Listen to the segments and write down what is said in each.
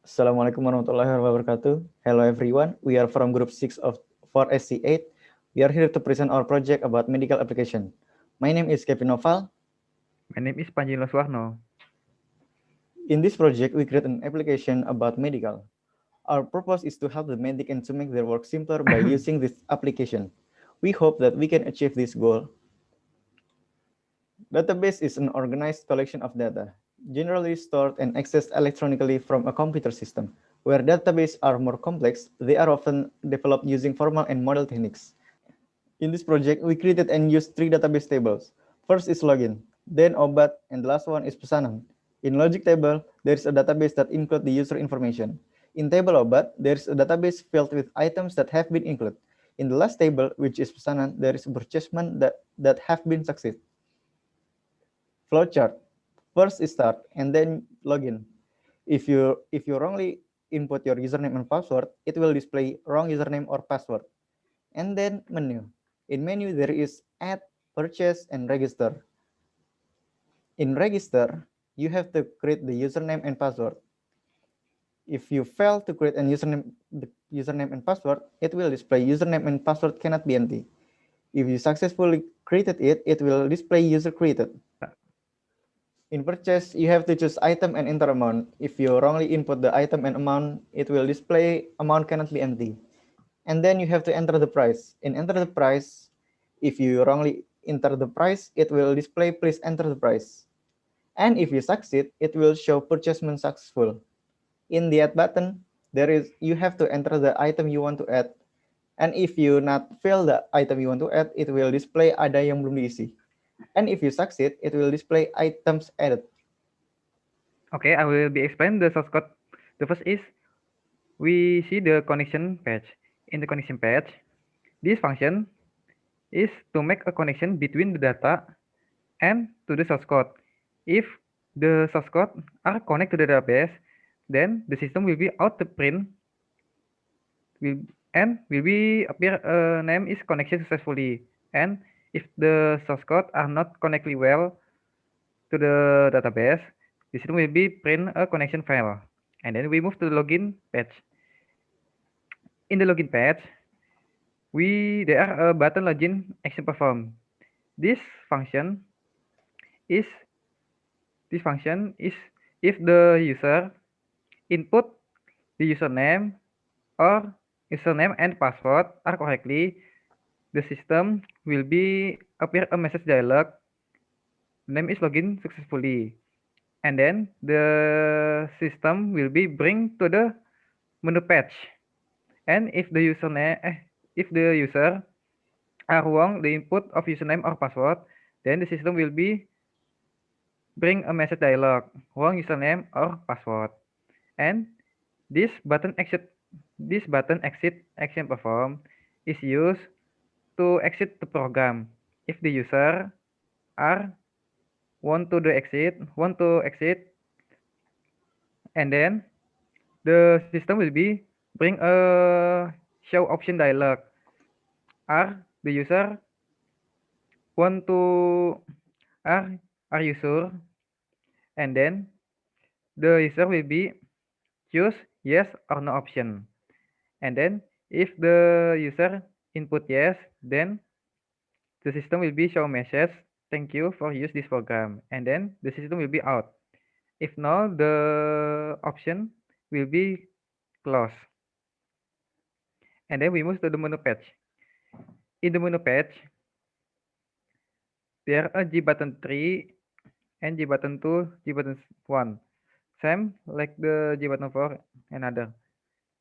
Assalamualaikum warahmatullahi wabarakatuh. Hello everyone. We are from group 6 of 4SC8. We are here to present our project about medical application. My name is Kevin Noval. My name is Panji Loswarno. In this project, we create an application about medical. Our purpose is to help the medic and to make their work simpler by using this application. We hope that we can achieve this goal. Database is an organized collection of data, generally stored and accessed electronically from a computer system. Where databases are more complex, they are often developed using formal and model techniques. In this project, we created and used three database tables. First is login, then obat, and the last one is pesanan. In logic table, there is a database that includes the user information. In table obat, there is a database filled with items that have been included. In the last table, which is pesanan, there is a purchasement that have been succeed. Flowchart. First is start and then login. If you wrongly input your username and password, it will display wrong username or password. And then menu. In menu, there is add, purchase, and register. In register, you have to create the username and password. If you fail to create the username and password, it will display username and password cannot be empty. If you successfully created it, it will display user created. In purchase, you have to choose item and enter amount. If you wrongly input the item and amount, it will display amount cannot be empty. And then you have to enter the price. In enter the price, if you wrongly enter the price, it will display please enter the price. And if you succeed, it will show purchasement successful. In the add button, you have to enter the item you want to add. And if you not fill the item you want to add, it will display ada yang belum diisi. And if you succeed, it will display items added. Okay, I will be explain the source code. The first is we see the connection page. In the connection page, this function is to make a connection between the data and to the source code. If the source code are connected to the database, then the system will be out to print will be appear name is connection successfully. And if the source code are not connected well to the database, the system will be print a connection file. And then we move to the login page. In the login page, there are a button login action perform. This function is if the user input the username or username and password are correctly, the system will be appear a message dialog. Name is login successfully, and then the system will be bring to the menu page. And if the user are wrong the input of username or password, then the system will be bring a message dialog, wrong username or password. And this button exit action perform is used to exit the program. If the user are want to exit, and then the system will be bring a show option dialog. Are the user want to are you sure? And then the user will be choose yes or no option. And then if the user input yes, then the system will be show message thank you for use this program, and then the system will be out. If no, the option will be closed. And then we move to the menu page. In the menu page, there are G button 3 and G button 2, G button 1. Same like the G button 4 and other.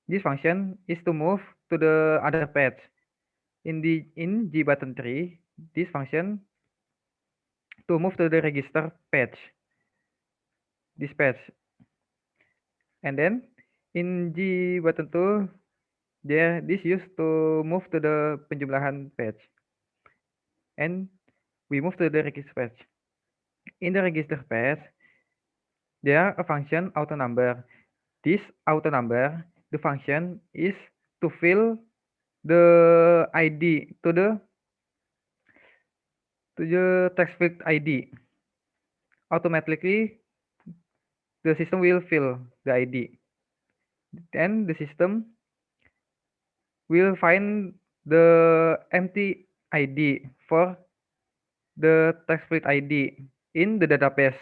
This function is to move to the other page. In G button 3, this function to move to the register page. This page. And then in G button 2, this used to move to the penjumlahan page. And we move to the register page. In the register page, there are a function auto number. This auto number, the function is to fill the ID to the text field ID. Automatically, the system will fill the ID. then the system will find the empty ID for the text field ID in the database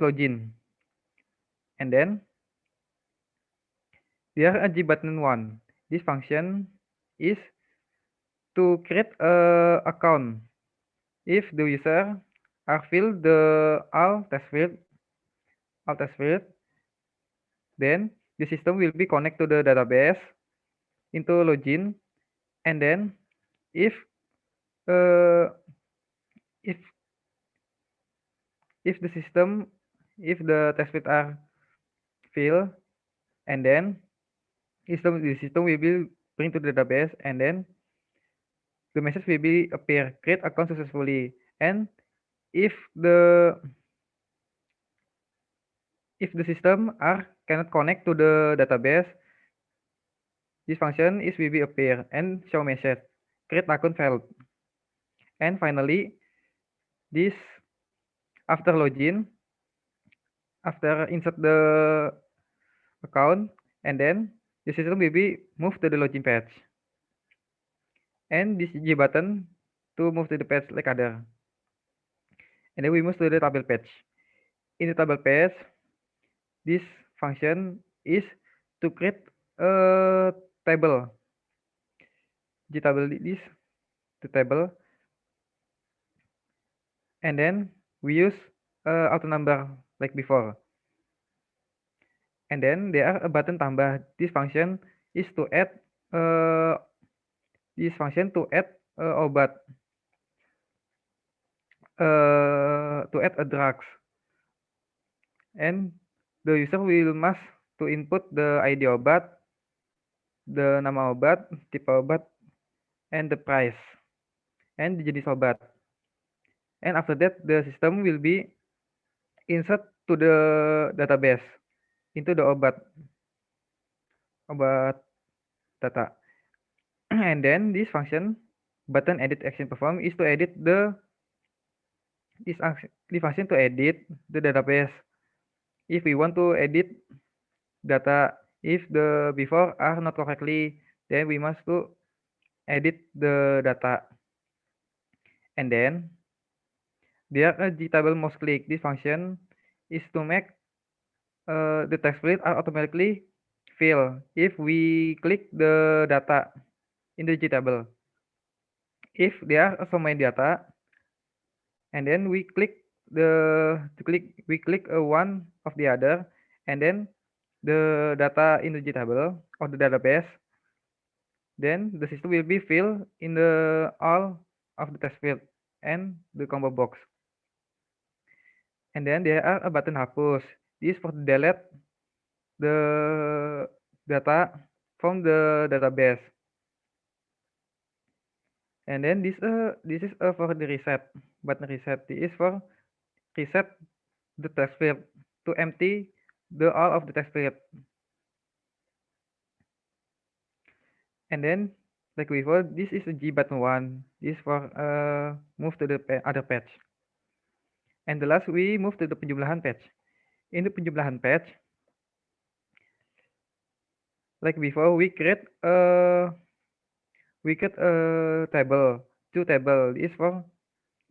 login. And then there a gbutton1. This function is to create a account if the user are filled the all text field, then the system will be connect to the database into login, and then if uh, if if the system if the text field are filled, and then the system will be bring to the database, and then the message will be appear create account successfully. And if the system are cannot connect to the database, this function is will be appear and show message create account failed. And finally, this after login, after insert the account, and then the system will be move to the login page, and this G button to move to the page like other. And then we move to the table page. In the table page, this function is to create a table. G table this the table, and then we use auto number like before. And then there are a button tambah. This function is to add obat, to add a drugs, and the user will must to input the ID obat, the nama obat, tipe obat, and the price, and the jenis obat. And after that, the system will be insert to the database into the obat data. And then this function button edit action perform is to edit the function to edit the database. If we want to edit data, if the before are not correctly, then we must to edit the data. And then there a table mouse click. This function is to make the text field are automatically fill if we click the data in the table. If there are so many data, and then we click one of the other, and then the data in the table or the database, then the system will be filled in the all of the text field and the combo box. And then there are a button hapus. This for delete the data from the database. And then this is for the reset button. Reset this is for reset the text field to empty the all of the text field. And then like before, this is a G button 1. This for move to the other page. And the last we move to the penjumlahan page. In the penjumlahan page, like before, we create a table, two table. This for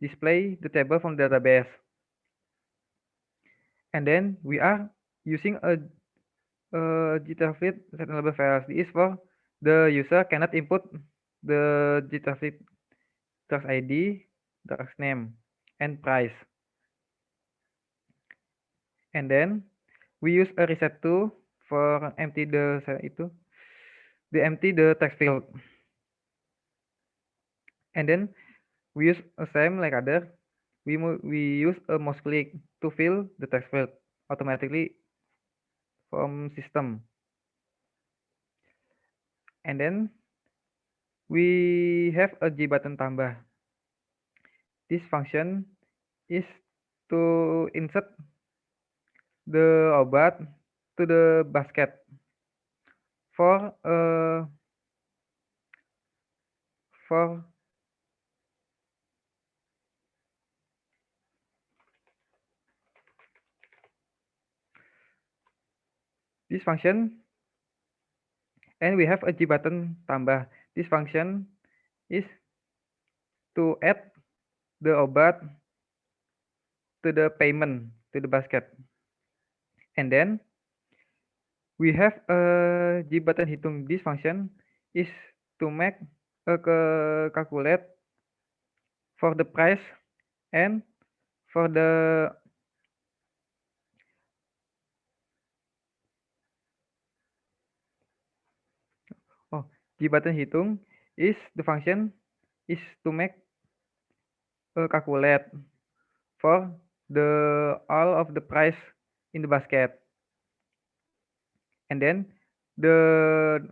display the table from the database. And then we are using a GTFleet set label files. This is for the user cannot input the GTFleet drugs ID, drugs name, and price. And then we use a reset to for empty the text field. And then we use a same like other. We use a mouse click to fill the text field automatically from system. And then we have a G button tambah. This function is to insert the obat to the basket for this function, and we have a G button tambah. This function is to add the obat to the payment, to the basket. And then we have a G button hitung. This function is to make a calculate for the price and for the G button hitung is the function is to make a calculate for the all of the price in the basket. And then the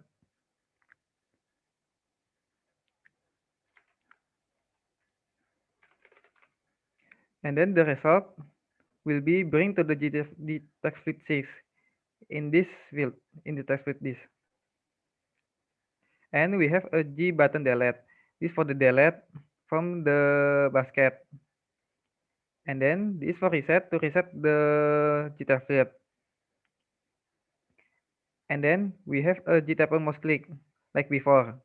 result will be bring to the text field 6 in this field, in the text field this. And we have a G button delete. This for the delete from the basket. And then this for reset, to reset the GTF field. And then we have a GTAP mouse click like before.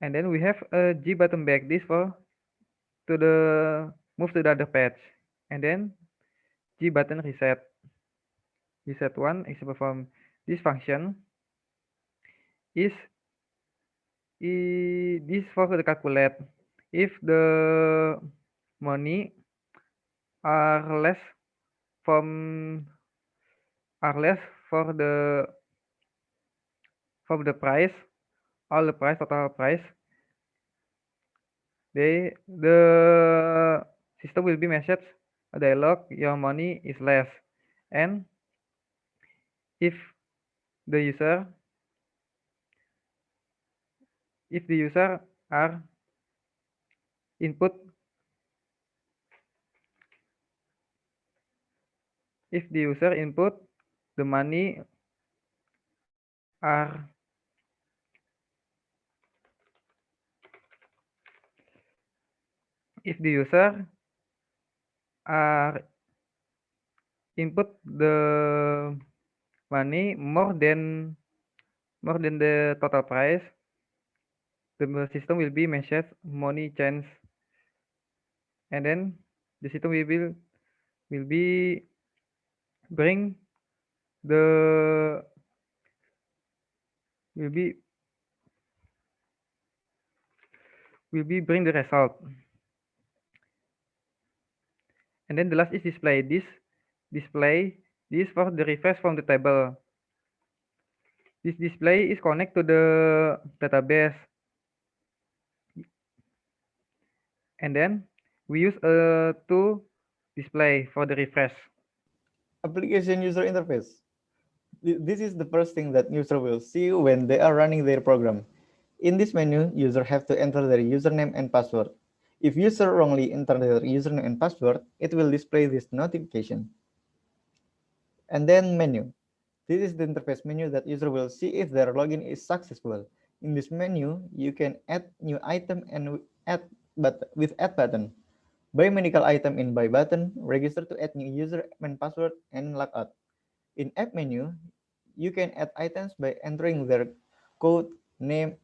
And then we have a G button back, this for to the move to the other page. And then G button reset. Reset one is perform. This function is this for the calculate if the money are less from for the price, all the price, total price, the system will be message a dialog, your money is less. And if the user are input, if the user input the money are if the user are input the money more than the total price, the system will be message money change. And then the system will be bring the bring the result. And then the last is display. This for the refresh from the table. This display is connect to the database. And then we use to display for the refresh. Application user interface. This is the first thing that user will see when they are running their program. In this menu, user have to enter their username and password. If user wrongly enter their username and password, it will display this notification. And then menu. This is the interface menu that user will see if their login is successful. In this menu, you can add new item and with add button. Buy medical item in buy button, register to add new user and password, and log out. In app menu, you can add items by entering their code, name,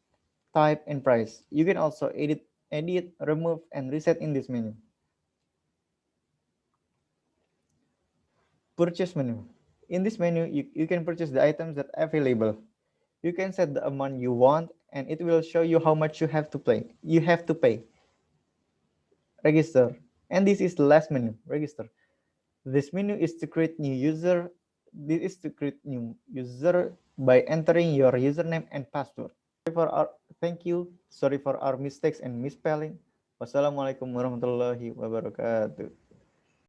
type, and price. You can also edit, remove, and reset in this menu. Purchase menu. In this menu, you can purchase the items that are available. You can set the amount you want, and it will show you how much you have to pay. Register. And this is the last menu, register. This menu is to create new user. This is to create new user by entering your username and password. Thank you. Sorry for our mistakes and misspelling. Wassalamualaikum warahmatullahi wabarakatuh.